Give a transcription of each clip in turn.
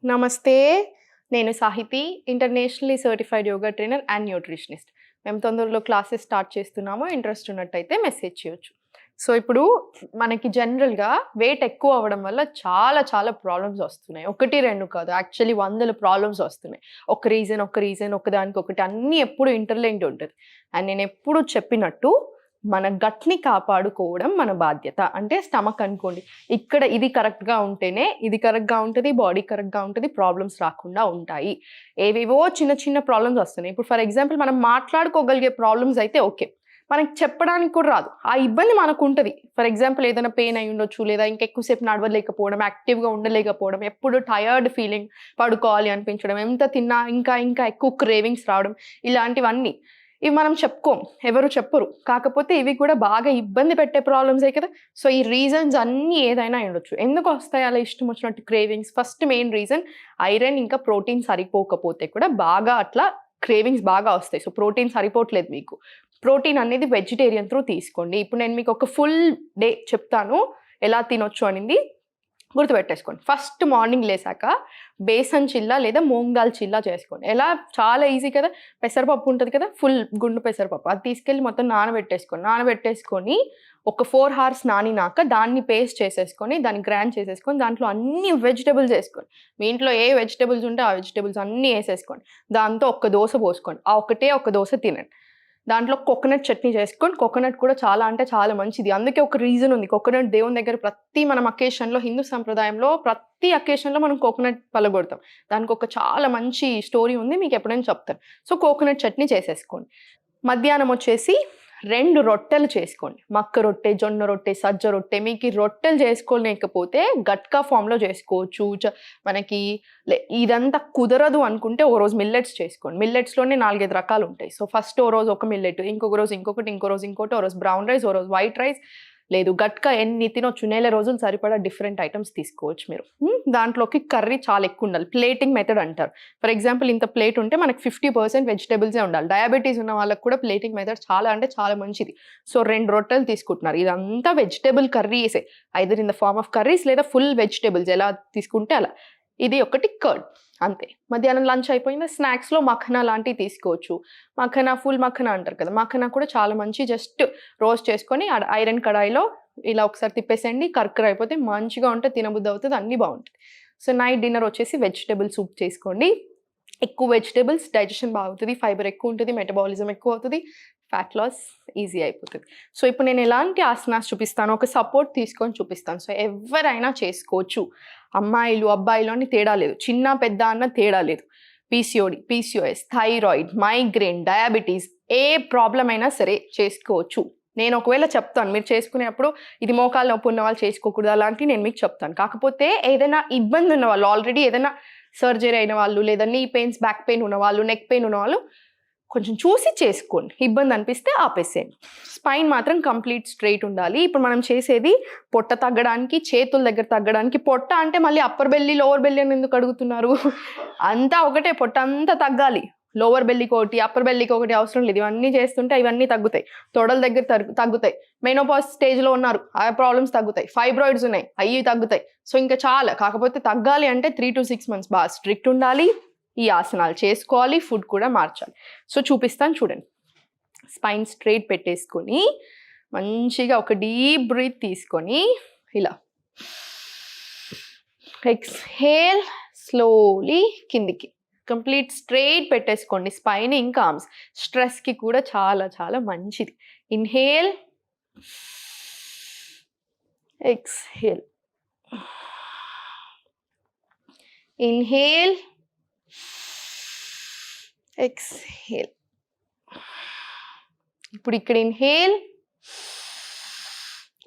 నమస్తే. నేను Sahiti, internationally certified yoga trainer and nutritionist. మేము తొందరలో క్లాసెస్ స్టార్ట్ చేస్తున్నాము. ఇంట్రెస్ట్ ఉన్నట్టయితే మెసేజ్ చేయొచ్చు. సో, ఇప్పుడు మనకి జనరల్‌గా వెయిట్ ఎక్కువ అవ్వడం వల్ల చాలా చాలా ప్రాబ్లమ్స్ వస్తున్నాయి. 1, 2 కాదు. యాక్చువల్లీ వందల ప్రాబ్లమ్స్ వస్తున్నాయి. ఒక రీజన్ ఒకదానికొకటి అన్నీ ఎప్పుడు ఇంటర్‌లింక్డ్ ఉంటది. అండ్ నేనెప్పుడు చెప్పినట్టు మన గట్‌ని కాపాడుకోవడం మన బాధ్యత. అంటే స్టమక్ అనుకోండి. ఇక్కడ ఇది కరెక్ట్‌గా ఉంటేనే ఇది కరెక్ట్‌గా ఉంటది. బాడీ కరెక్ట్‌గా ఉంటది. ప్రాబ్లమ్స్ రాకుండా ఉంటాయి. ఏవేవో చిన్న చిన్న ప్రాబ్లమ్స్ వస్తున్నాయి. ఇప్పుడు ఫర్ ఎగ్జాంపుల్ మనం మాట్లాడుకోగలిగే ప్రాబ్లమ్స్ అయితే ఓకే. మనకి చెప్పడానికి కూడా రాదు. ఆ ఇబ్బంది మనకుంటది. ఫర్ ఎగ్జాంపుల్ ఏదైనా పెయిన్ అయ్యుండొచ్చు. లేదా ఇంకా ఎక్కువ సేపు నడవలేకపోవడం, యాక్టివ్‌గా ఉండలేకపోవడం, ఎప్పుడు టయర్డ్ ఫీలింగ్, పడుకోవాలి అనిపించడం, ఎంత తిన్నా ఇంకా ఇంకా ఎక్కువ క్రేవింగ్స్ రావడం ఇలాంటివన్నీ. ఇవి మనం చెప్పుకోం. ఎవరు చెప్పరు. కాకపోతే ఇవి కూడా బాగా ఇబ్బంది పెట్టే ప్రాబ్లమ్సే కదా! సో, ఈ రీజన్స్ అన్నీ ఏదైనా అయ్యుండొచ్చు. ఎందుకొస్తాయి అలా ఇష్టం వచ్చినట్టు cravings? First main reason iron ఇంకా ప్రోటీన్ సరిపోకపోతే కూడా బాగా అట్లా క్రేవింగ్స్ బాగా వస్తాయి. సో, ప్రోటీన్ సరిపోవట్లేదు మీకు. ప్రోటీన్ అనేది వెజిటేరియన్ త్రూ తీసుకోండి. ఇప్పుడు నేను మీకు ఒక ఫుల్ డే చెప్తాను. ఎలా తినొచ్చు అనింది గుర్తుపెట్టేసుకోండి. ఫస్ట్ మార్నింగ్ లేసాక బేసన్ చిల్లా లేదా మూంగ్ దాల్ చిల్లా చేసుకోండి. ఎలా? చాలా ఈజీ కదా! పెసరపప్పు ఉంటది కదా! ఫుల్ గుండు పెసరపప్పు. అది తీసుకెళ్ళి మొత్తం నానబెట్టేసుకోండి. నానబెట్టేసుకొని ఒక 4 హవర్స్ నానినాక దాన్ని పేస్ట్ చేసేసుకొని, దాన్ని గ్రైండ్ చేసేసుకొని, దాంట్లో అన్ని వెజిటబుల్స్ ఏసుకోండి. మీ ఇంట్లో ఏ వెజిటబుల్స్ ఉంటే ఆ వెజిటబుల్స్ అన్నీ ఏసేసుకోండి. దాంతో ఒక్క దోస పోసుకోండి. ఆ ఒక్కటే ఒక్క దోస తినండి. దాంట్లో కోకోనట్ చట్నీ చేసుకొని, కోకోనట్ కూడా చాలా అంటే చాలా మంచిది. అందుకే ఒక రీజన్ ఉంది. కోకోనట్ దేవుని దగ్గర ప్రతి మనం అకేషన్‌లో హిందూ సంప్రదాయంలో ప్రతి అకేషన్‌లో మనం కోకోనట్ పలగొడతాం. దానికొక చాలా మంచి స్టోరీ ఉంది. మీకెప్పుడైనా చెప్తాను. సో, కోకోనట్ చట్నీ చేసేసుకోండి. మధ్యాహ్నం వచ్చేసి 2 రొట్టెలు చేసుకోండి. మక్క రొట్టె, జొన్న రొట్టె, సజ్జ రొట్టె. మీకు ఈ రొట్టెలు చేసుకోలేకపోతే గట్కా ఫామ్‌లో చేసుకోవచ్చు. మనకి ఇదంతా కుదరదు అనుకుంటే ఓ రోజు మిల్లెట్స్ చేసుకోండి. మిల్లెట్స్‌లోనే 4, 5 రకాలుంటాయి. సో, ఫస్ట్ ఓ రోజు ఒక మిల్లెట్, ఇంకొక రోజు ఇంకొకటి, ఇంకో రోజు ఇంకోటి, ఓ రోజు బ్రౌన్ రైస్, ఓ రోజు వైట్ రైస్. లేదు గట్కా ఎన్ని తినొచ్చు. నెల రోజులు సరిపడా డిఫరెంట్ ఐటెమ్స్ తీసుకోవచ్చు మీరు. దాంట్లోకి కర్రీ చాలా ఎక్కువుండాలి. ప్లేటింగ్ మెథడ్ అంటారు. ఫర్ ఎగ్జాంపుల్ ఇంత ప్లేట్ ఉంటే మనకి 50% వెజిటబుల్సే ఉండాలి. డయాబెటీస్ ఉన్న వాళ్ళకి కూడా ప్లేటింగ్ మెథడ్ చాలా అంటే చాలా మంచిది. సో, 2 రొట్టెలు తీసుకుంటున్నారు. ఇదంతా వెజిటబుల్ కర్రీసే. Either in the form of curries లేదా ఫుల్ వెజిటబుల్స్ ఎలా తీసుకుంటే అలా. ఇది ఒకటి కర్డ్ అంతే. మధ్యాహ్నం లంచ్ అయిపోయిందా స్నాక్స్‌లో మఖనా లాంటివి తీసుకోవచ్చు. మఖనా, ఫుల్ మఖనా అంటారు కదా! మఖనా కూడా చాలా మంచి జస్ట్ రోస్ట్ చేసుకొని ఐరన్ కడాయిలో ఇలా ఒకసారి తిప్పేసేయండి. కర్కర అయిపోతే మంచిగా ఉంటది. తినబుద్ధి అవుతది. అన్నీ బావుంటది. సో, నైట్ డిన్నర్ వచ్చేసి వెజిటబుల్ సూప్ చేసుకోండి. ఎక్కువ వెజిటబుల్స్ డైజెషన్ బావుతది. ఫైబర్ ఎక్కువుంటది. మెటబాలిజం ఎక్కువవుతది. ఫ్యాట్ లాస్ ఈజీ అయిపోతది. సో, ఇప్పుడు నేను ఎలాంటి ఆసనాస్ చూపిస్తాను, ఒక సపోర్ట్ తీసుకొని చూపిస్తాను. సో, ఎవ్వరైనా చేసుకోవచ్చు. అమ్మాయిలు, అబ్బాయిలు అని తేడా లేదు. చిన్న, పెద్ద అన్న తేడా లేదు. PCOD, PCOS, thyroid, migraine, diabetes ఏ ప్రాబ్లమ్ అయినా సరే చేసుకోవచ్చు. నేను ఒకవేళ చెప్తాను. మీరు చేసుకునేప్పుడు ఇది మోకాలు నొప్పి ఉన్నవాళ్ళు చేసుకోకూడదు అలాంటివి నేను మీకు చెప్తాను. కాకపోతే ఏదైనా ఇబ్బంది ఉన్నవాళ్ళు ఆల్రెడీ ఏదైనా సర్జరీ అయిన వాళ్ళు, లేదా నీ పెయిన్స్, బ్యాక్ పెయిన్ ఉన్నవాళ్ళు, నెక్ పెయిన్ ఉన్నవాళ్ళు కొంచెం చూసి చేసుకోండి. ఇబ్బంది అనిపిస్తే ఆపేసేయండి. స్పైన్ మాత్రం కంప్లీట్ స్ట్రెయిట్ ఉండాలి. ఇప్పుడు మనం చేసేది పొట్ట తగ్గడానికి, చేతుల దగ్గర తగ్గడానికి. పొట్ట అంటే మళ్ళీ అప్పర్ బెల్లీ, లోవర్ బెల్లీ అని ఎందుకు అడుగుతున్నారు? అంతా ఒకటే, పొట్ట అంతా తగ్గాలి. లోవర్ బెల్లీకి ఒకటి, అప్పర్ బెల్లీకి ఒకటి అవసరం లేదు. ఇవన్నీ చేస్తుంటే ఇవన్నీ తగ్గుతాయి. తొడల దగ్గర తగ్గుతాయి. మెనోపాజ్ స్టేజ్‌లో ఉన్నారు. ఆ ప్రాబ్లమ్స్ తగ్గుతాయి. ఫైబ్రాయిడ్స్ ఉన్నాయి. అయ్యి తగ్గుతాయి. సో, ఇంకా చాలా. కాకపోతే తగ్గాలి అంటే 3-6 మంత్స్ బాగా స్ట్రిక్ట్ ఉండాలి. ఈ ఆసనాలు చేసుకోవాలి. ఫుడ్ కూడా మార్చాలి. సో, చూపిస్తాను చూడండి. స్పైన్ స్ట్రెయిట్ పెట్టేసుకొని మంచిగా ఒక డీప్ బ్రీత్ తీసుకొని ఇలా ఎక్స్‌హేల్ స్లోలీ కిందికి. కంప్లీట్ స్ట్రెయిట్ పెట్టేసుకోండి స్పైన్ ఇంకా ఆర్మ్స్. స్ట్రెస్‌కి కూడా చాలా చాలా మంచిది. Inhale, exhale. Inhale, exhale. ఇప్పుడు ఇక్కడ inhale,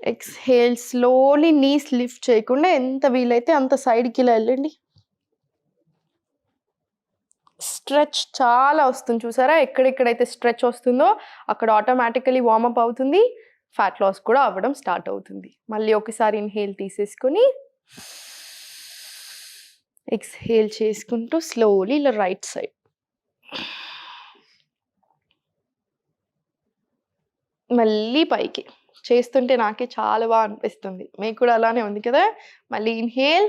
exhale. Slowly knees lift చేయకుండా ఎంత వీలైతే అంత సైడ్‌కి ఇలా వెళ్ళండి. స్ట్రెచ్ చాలా వస్తుంది చూసారా? ఎక్కడెక్కడైతే స్ట్రెచ్ వస్తుందో అక్కడ ఆటోమేటికల్లీ వార్మప్ అవుతుంది. ఫ్యాట్ లాస్ కూడా అవ్వడం స్టార్ట్ అవుతుంది. మళ్ళీ ఒకసారి ఇన్‌హేల్ తీసేసుకొని ఎక్స్‌హేల్ చేసుకుంటూ స్లోలీ ఇలా రైట్ సైడ్. మళ్ళీ పైకి. చేస్తుంటే నాకే చాలా బాగా అనిపిస్తుంది. మీకు కూడా అలానే ఉంది కదా? మళ్ళీ ఇన్‌హేల్,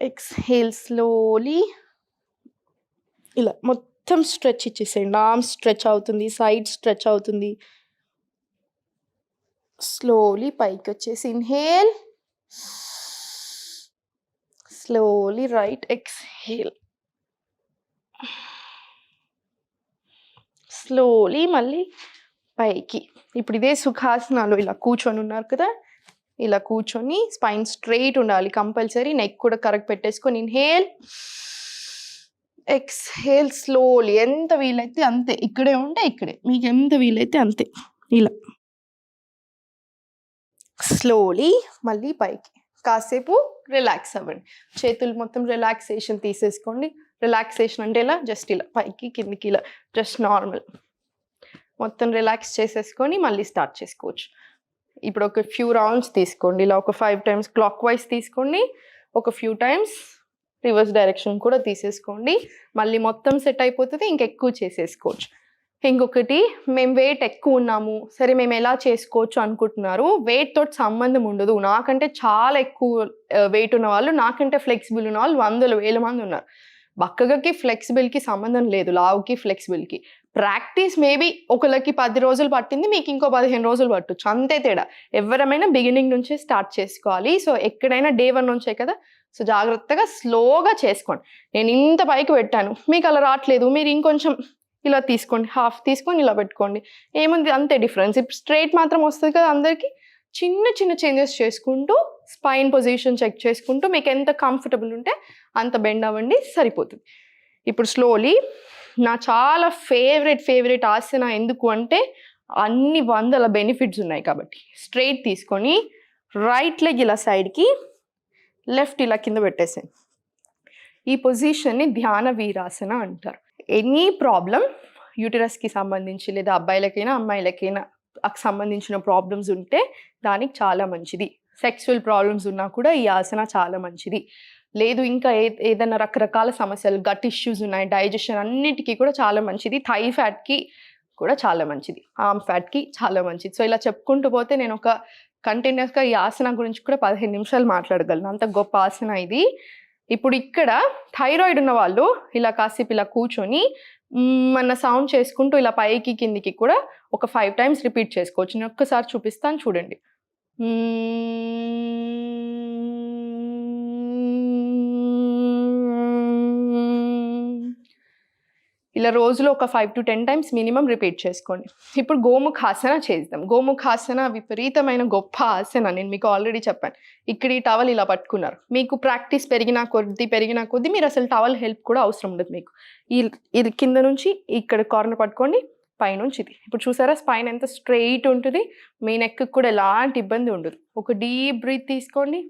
ఎక్స్హేల్ స్లోలీ. ఇలా మొత్తం స్ట్రెచ్ ఇచ్చేసేయండి. ఆర్మ్ స్ట్రెచ్ అవుతుంది, సైడ్ స్ట్రెచ్ అవుతుంది. స్లోలీ పైకి వచ్చేసి inhale, slowly right exhale, slowly మళ్ళీ పైకి. ఇప్పుడు ఇదే సుఖాసనాలు ఇలా కూర్చొని ఉన్నారు కదా, ఇలా కూర్చొని స్పైన్ స్ట్రైట్ ఉండాలి కంపల్సరీ. నెక్ కూడా కరెక్ట్ పెట్టేసుకొని ఇన్హేల్, ఎక్స్హేల్ స్లోలీ. ఎంత వీలైతే అంతే, ఇక్కడే ఉంటే ఇక్కడే, మీకు ఎంత వీలైతే అంతే. ఇలా స్లోలీ మళ్ళీ పైకి. కాసేపు రిలాక్స్ అవ్వండి. చేతులు మొత్తం రిలాక్సేషన్ తీసేసుకోండి. రిలాక్సేషన్ అంటే ఇలా జస్ట్ ఇలా పైకి కిందికి ఇలా జస్ట్ నార్మల్ మొత్తం రిలాక్స్ చేసేసుకొని మళ్ళీ స్టార్ట్ చేసుకోవచ్చు. ఇప్పుడు ఒక ఫ్యూ రౌండ్స్ తీసుకోండి. ఇలా ఒక 5 times క్లాక్ వైజ్ తీసుకోండి, ఒక ఫ్యూ టైమ్స్ రివర్స్ డైరెక్షన్ కూడా తీసేసుకోండి. మళ్ళీ మొత్తం సెట్ అయిపోతుంది, ఇంకెక్కువ చేసేసుకోవచ్చు. ఇంకొకటి, మేము వెయిట్ ఎక్కువ ఉన్నాము, సరే మేము ఎలా చేసుకోవచ్చు అనుకుంటున్నారు. వెయిట్ తోటి సంబంధం ఉండదు. నాకంటే చాలా ఎక్కువ వెయిట్ ఉన్న వాళ్ళు, నాకంటే ఫ్లెక్సిబుల్ ఉన్న వాళ్ళు 100,000 మంది ఉన్నారు. బక్కగకి ఫ్లెక్సిబుల్కి సంబంధం లేదు, లావుకి ఫ్లెక్సిబుల్కి. ప్రాక్టీస్ మేబీ ఒకళ్ళకి 10 రోజులు పట్టింది, మీకు ఇంకో 15 రోజులు పట్టొచ్చు, అంతే తేడా. ఎవరైనా బిగినింగ్ నుంచే స్టార్ట్ చేసుకోవాలి. సో ఎక్కడైనా day 1 నుంచే కదా, సో జాగ్రత్తగా స్లోగా చేసుకోండి. నేను ఇంత పైకి పెట్టాను, మీకు అలా రావట్లేదు, మీరు ఇంకొంచెం ఇలా తీసుకోండి, హాఫ్ తీసుకొని ఇలా పెట్టుకోండి, ఏముంది అంతే డిఫరెన్స్. ఇప్పుడు స్ట్రైట్ మాత్రం వస్తుంది కదా అందరికీ. చిన్న చిన్న చేంజెస్ చేసుకుంటూ స్పైన్ పొజిషన్ చెక్ చేసుకుంటూ మీకు ఎంత కంఫర్టబుల్ ఉంటే అంత బెండ్ అవ్వండి, సరిపోతుంది. ఇప్పుడు స్లోలీ నా చాలా ఫేవరెట్ ఆసన. ఎందుకు అంటే అన్ని 100 బెనిఫిట్స్ ఉన్నాయి కాబట్టి. స్ట్రైట్ తీసుకొని రైట్ లెగ్ ఇలా సైడ్కి, లెఫ్ట్ ఇలా కింద పెట్టేసాను. ఈ పొజిషన్ని ధ్యాన వీరాసన అంటారు. ఎనీ ప్రాబ్లం, యూటరస్కి సంబంధించి లేదా అబ్బాయిలకైనా అమ్మాయిలకైనా సంబంధించిన ప్రాబ్లమ్స్ ఉంటే దానికి చాలా మంచిది. సెక్సువల్ ప్రాబ్లమ్స్ ఉన్నా కూడా ఈ ఆసన చాలా మంచిది. లేదు ఇంకా ఏదైనా రకరకాల సమస్యలు, గట్ ఇష్యూస్ ఉన్నాయి, డైజెషన్, అన్నిటికీ కూడా చాలా మంచిది. థై ఫ్యాట్కి కూడా చాలా మంచిది, ఆర్మ్ ఫ్యాట్కి చాలా మంచిది. సో ఇలా చెప్పుకుంటూ పోతే నేను ఒక కంటిన్యూస్గా ఈ ఆసన గురించి కూడా 15 నిమిషాలు మాట్లాడగలను, అంత గొప్ప ఆసన ఇది. ఇప్పుడు ఇక్కడ థైరాయిడ్ ఉన్న వాళ్ళు ఇలా కాసేపు ఇలా కూర్చొని మన సౌండ్ చేసుకుంటూ ఇలా పైకి కిందికి కూడా ఒక 5 times రిపీట్ చేసుకోవచ్చు. నేను ఒక్కసారి చూపిస్తాను చూడండి. ఇలా రోజులో ఒక 5 to 10 times మినిమం రిపీట్ చేసుకోండి. ఇప్పుడు గోముఖాసన చేద్దాం. గోముఖాసన విపరీతమైన గొప్ప ఆసన, నేను మీకు ఆల్రెడీ చెప్పాను. ఇక్కడ ఈ టవల్ ఇలా పట్టుకున్నారు, మీకు ప్రాక్టీస్ పెరిగిన కొద్దీ మీరు అసలు టవల్ హెల్ప్ కూడా అవసరం ఉండదు మీకు. ఇది కింద నుంచి ఇక్కడ కార్నర్ పట్టుకోండి, పైనుంచి ఇది. ఇప్పుడు చూసారా స్పైన్ ఎంత స్ట్రెయిట్ ఉంటుంది, మీ నెక్ కూడా ఎలాంటి ఇబ్బంది ఉండదు. ఒక డీప్ బ్రీత్ తీసుకోండి,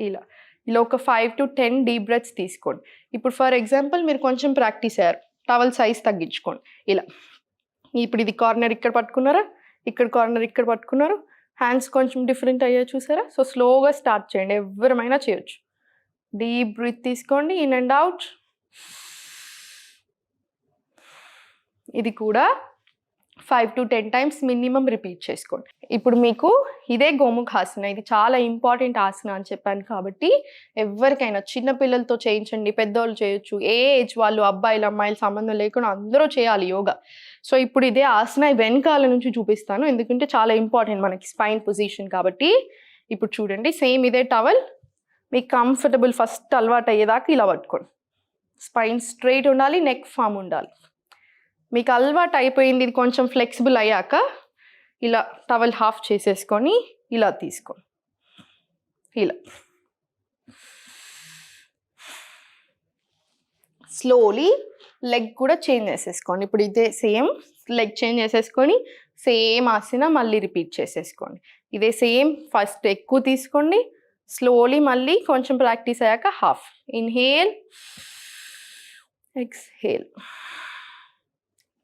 ఇలా ఒక 5 to 10 డీప్ బ్రెత్స్ తీసుకోండి. ఇప్పుడు ఫర్ ఎగ్జాంపుల్ మీరు కొంచెం ప్రాక్టీస్ అయ్యారు, టవల్ సైజ్ తగ్గించుకోండి. ఇలా ఇప్పుడు ఇది కార్నర్ ఇక్కడ పట్టుకున్నారా, ఇక్కడ కార్నర్ ఇక్కడ పట్టుకున్నారు, హ్యాండ్స్ కొంచెం డిఫరెంట్ అయ్యాయి చూసారా. సో స్లోగా స్టార్ట్ చేయండి, ఎవరమైనా చేయొచ్చు. డీప్ బ్రీత్ తీసుకోండి, ఇన్ అండ్ అవుట్. ఇది కూడా 5 to 10 times మినిమం రిపీట్ చేసుకోండి. ఇప్పుడు మీకు ఇదే గోముఖాసన, ఇది చాలా ఇంపార్టెంట్ ఆసన అని చెప్పాను కాబట్టి ఎవరికైనా చిన్నపిల్లలతో చేయించండి, పెద్దవాళ్ళు చేయొచ్చు, ఏ ఏజ్ వాళ్ళు, అబ్బాయిలు అమ్మాయిలు సంబంధం లేకుండా అందరూ చేయాలి యోగా. సో ఇప్పుడు ఇదే ఆసన వెనకాల నుంచి చూపిస్తాను, ఎందుకంటే చాలా ఇంపార్టెంట్ మనకి స్పైన్ పొజిషన్ కాబట్టి. ఇప్పుడు చూడండి, సేమ్ ఇదే టవల్ మీకు కంఫర్టబుల్, ఫస్ట్ అలవాటు అయ్యేదాకా ఇలా పట్టుకోండి. స్పైన్ స్ట్రైట్ ఉండాలి, నెక్ ఫామ్ ఉండాలి. మీకు అలవాటు అయిపోయింది, ఇది కొంచెం ఫ్లెక్సిబుల్ అయ్యాక ఇలా టవల్ హాఫ్ చేసేసుకొని ఇలా తీసుకోండి. ఇలా స్లోలీ లెగ్ కూడా చేంజ్ చేసేసుకోండి. ఇప్పుడు ఇదే సేమ్ లెగ్ చేంజ్ చేసేసుకొని సేమ్ ఆసన మళ్ళీ రిపీట్ చేసేసుకోండి. ఇదే సేమ్, ఫస్ట్ ఎక్కువ తీసుకోండి, స్లోలీ మళ్ళీ కొంచెం ప్రాక్టీస్ అయ్యాక హాఫ్. Inhale, exhale.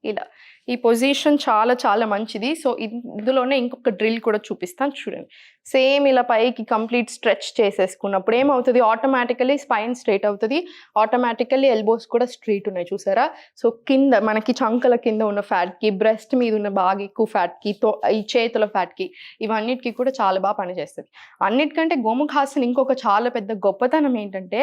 ఇలా ఈ పొజిషన్ చాలా చాలా మంచిది. సో ఇందులోనే ఇంకొక డ్రిల్ కూడా చూపిస్తాను చూడండి. సేమ్ ఇలా పైకి కంప్లీట్ స్ట్రెచ్ చేసేసుకున్నప్పుడు ఏమవుతుంది, ఆటోమేటికలీ స్పైన్ స్ట్రైట్ అవుతుంది, ఆటోమేటికల్లీ ఎల్బోస్ కూడా స్ట్రైట్ ఉన్నాయి చూసారా. సో కింద మనకి చంకల కింద ఉన్న ఫ్యాట్కి, బ్రెస్ట్ మీద ఉన్న బాగా ఎక్కువ ఫ్యాట్కి, ఈ చేతుల ఫ్యాట్కి, ఇవన్నిటికీ కూడా చాలా బాగా పనిచేస్తుంది. అన్నిటికంటే గోముఖాసన ఇంకొక చాలా పెద్ద గొప్పతనం ఏంటంటే,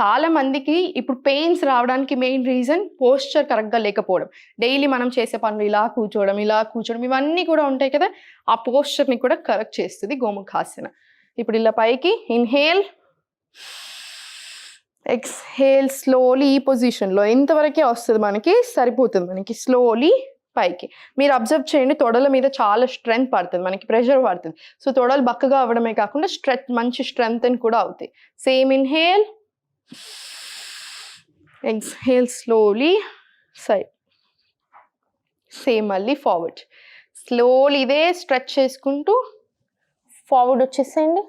చాలా మందికి ఇప్పుడు పెయిన్స్ రావడానికి మెయిన్ రీజన్ పోస్చర్ కరెక్ట్గా లేకపోవడం. డైలీ మనం చేసే పనులు ఇలా కూర్చోవడం ఇవన్నీ కూడా ఉంటాయి కదా, ఆ పోస్చర్ని కూడా కరెక్ట్ చేస్తుంది గోముఖాసన. ఇప్పుడు ఇలా పైకి ఇన్హేల్, ఎక్స్హేల్, స్లోలీ ఈ పొజిషన్లో ఇంతవరకే వస్తుంది మనకి, సరిపోతుంది మనకి. స్లోలీ పైకి మీరు అబ్జర్వ్ చేయండి, తొడల మీద చాలా స్ట్రెంగ్త్ పడుతుంది, మనకి ప్రెషర్ పడుతుంది. సో తొడలు బక్కగా అవ్వడమే కాకుండా మంచి స్ట్రెంగ్త్ అని కూడా అవుతాయి. Same inhale, exhale, slowly side, same మళ్ళీ ఫార్వర్డ్, స్లోలీ ఇదే స్ట్రెచ్ చేసుకుంటూ ఫార్వర్డ్ వచ్చేసేయండి.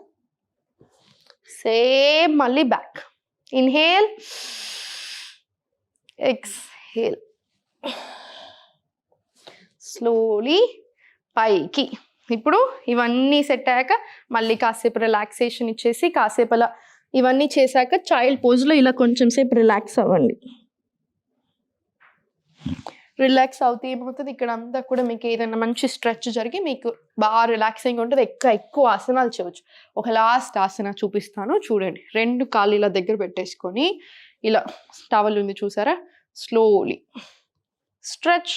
సేమ్ మళ్ళీ బ్యాక్, ఇన్హేల్, ఎక్స్హేల్, స్లోలీ పైకి. ఇప్పుడు ఇవన్నీ సెట్ అయ్యాక మళ్ళీ కాసేపు రిలాక్సేషన్ ఇచ్చేసి, కాసేపు అలా ఇవన్నీ చేశాక చైల్డ్ పోజ్లో ఇలా కొంచెం సేపు రిలాక్స్ అవ్వండి. రిలాక్స్ అవుతే ఏమవుతుంది, ఇక్కడ అంతా కూడా మీకు ఏదైనా మంచి స్ట్రెచ్ జరిగి మీకు బాగా రిలాక్సింగ్ ఉంటుంది, ఎక్కువ ఆసనాలు చేయవచ్చు. ఒక లాస్ట్ ఆసన చూపిస్తాను చూడండి. 2 కాళ్ళు ఇలా దగ్గర పెట్టేసుకొని, ఇలా టవల్ ఉంది చూసారా, స్లోలీ స్ట్రెచ్.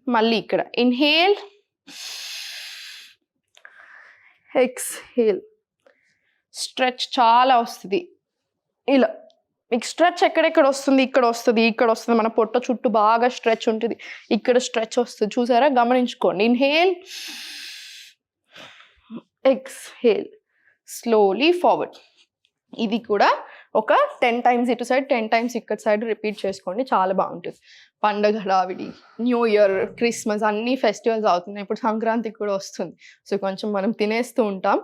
మళ్ళీ ఇక్కడ ఇన్హేల్, ఎక్స్హేల్, స్ట్రెచ్ చాలా వస్తుంది. ఇలా మీకు స్ట్రెచ్ ఎక్కడెక్కడ వస్తుంది, ఇక్కడ వస్తుంది, మన పొట్ట చుట్టూ బాగా స్ట్రెచ్ ఉంటుంది, ఇక్కడ స్ట్రెచ్ వస్తుంది చూసారా, గమనించుకోండి. Inhale, exhale, slowly forward. ఇది కూడా ఒక 10 times ఇటు సైడ్, 10 times ఇక్కడ సైడ్ రిపీట్ చేసుకోండి, చాలా బాగుంటుంది. పండగ హడావిడి, న్యూ ఇయర్, క్రిస్మస్ అన్ని ఫెస్టివల్స్ అవుతున్నాయి, ఇప్పుడు సంక్రాంతికి కూడా వస్తుంది. సో కొంచెం మనం తినేస్తూ ఉంటాం.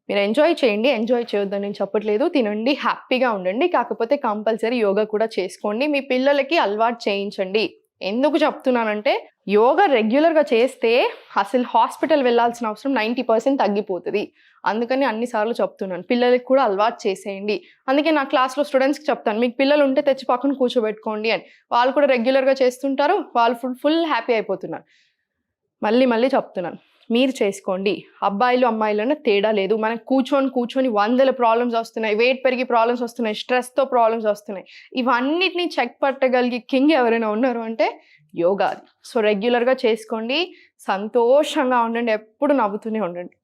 మీరు ఎంజాయ్ చేయండి, ఎంజాయ్ చేయొద్దని నేను చెప్పట్లేదు, తినండి, హ్యాపీగా ఉండండి. కాకపోతే కంపల్సరీ యోగా కూడా చేసుకోండి, మీ పిల్లలకి అలవాటు చేయించండి. ఎందుకు చెప్తున్నానంటే, యోగా రెగ్యులర్గా చేస్తే అసలు హాస్పిటల్ వెళ్ళాల్సిన అవసరం 90% తగ్గిపోతుంది. అందుకని అన్నిసార్లు చెప్తున్నాను, పిల్లలకి కూడా అలవాటు చేసేయండి. అందుకే నా క్లాస్లో స్టూడెంట్స్కి చెప్తాను, మీకు పిల్లలు ఉంటే తెచ్చి పక్కన కూర్చోబెట్టుకోండి అని. వాళ్ళు కూడా రెగ్యులర్గా చేస్తుంటారు, వాళ్ళు ఫుల్ హ్యాపీ అయిపోతున్నారు. మళ్ళీ చెప్తున్నాను, మీరు చేసుకోండి. అబ్బాయిలు అమ్మాయిలను తేడా లేదు. మనకు కూర్చొని 100 ప్రాబ్లమ్స్ వస్తున్నాయి, వెయిట్ పెరిగి ప్రాబ్లమ్స్ వస్తున్నాయి, స్ట్రెస్తో ప్రాబ్లమ్స్ వస్తున్నాయి. ఇవన్నిటిని చెక్ పట్టగలిగి కింగ్ ఎవరైనా ఉన్నారు అంటే యోగా. సో రెగ్యులర్గా చేసుకోండి, సంతోషంగా ఉండండి, ఎప్పుడు నవ్వుతూనే ఉండండి.